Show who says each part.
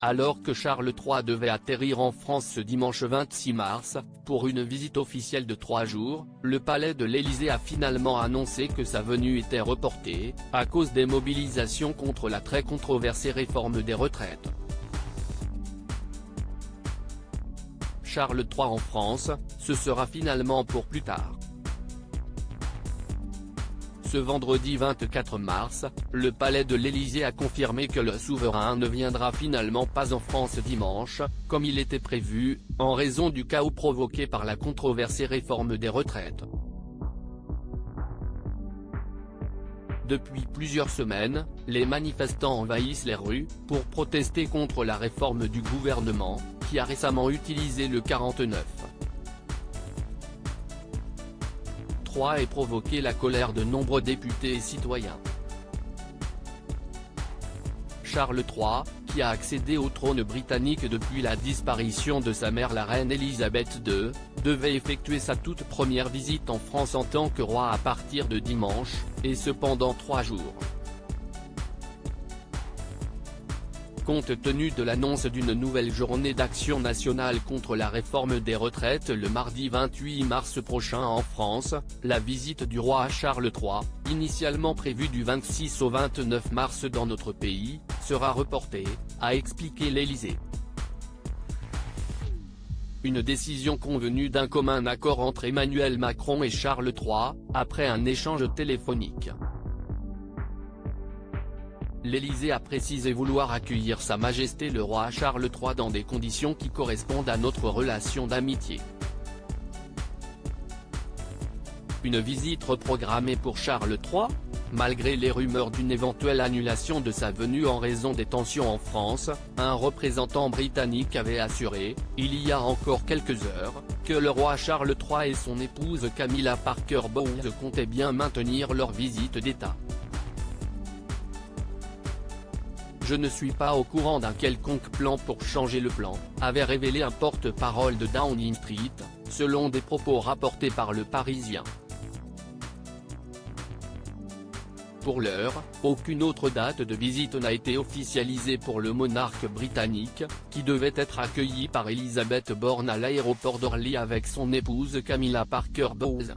Speaker 1: Alors que Charles III devait atterrir en France ce dimanche 26 mars, pour une visite officielle de 3 jours, le palais de l'Élysée a finalement annoncé que sa venue était reportée, à cause des mobilisations contre la très controversée réforme des retraites. Charles III en France, ce sera finalement pour plus tard. Ce vendredi 24 mars, le palais de l'Élysée a confirmé que le souverain ne viendra finalement pas en France dimanche, comme il était prévu, en raison du chaos provoqué par la controversée réforme des retraites. Depuis plusieurs semaines, les manifestants envahissent les rues, pour protester contre la réforme du gouvernement, qui a récemment utilisé le 49. 3 et provoqué la colère de nombreux députés et citoyens. Charles III, qui a accédé au trône britannique depuis la disparition de sa mère la reine Elisabeth II, devait effectuer sa toute première visite en France en tant que roi à partir de dimanche, et ce pendant 3 jours. Compte tenu de l'annonce d'une nouvelle journée d'action nationale contre la réforme des retraites le mardi 28 mars prochain en France, la visite du roi Charles III, initialement prévue du 26 au 29 mars dans notre pays, sera reportée, a expliqué l'Élysée. Une décision convenue d'un commun accord entre Emmanuel Macron et Charles III, après un échange téléphonique. L'Élysée a précisé vouloir accueillir Sa Majesté le roi Charles III dans des conditions qui correspondent à notre relation d'amitié. Une visite reprogrammée pour Charles III ? Malgré les rumeurs d'une éventuelle annulation de sa venue en raison des tensions en France, un représentant britannique avait assuré, il y a encore quelques heures, que le roi Charles III et son épouse Camilla Parker Bowles comptaient bien maintenir leur visite d'État. Je ne suis pas au courant d'un quelconque plan pour changer le plan, avait révélé un porte-parole de Downing Street, selon des propos rapportés par Le Parisien. Pour l'heure, aucune autre date de visite n'a été officialisée pour le monarque britannique, qui devait être accueilli par Elizabeth Bourne à l'aéroport d'Orly avec son épouse Camilla Parker Bowles.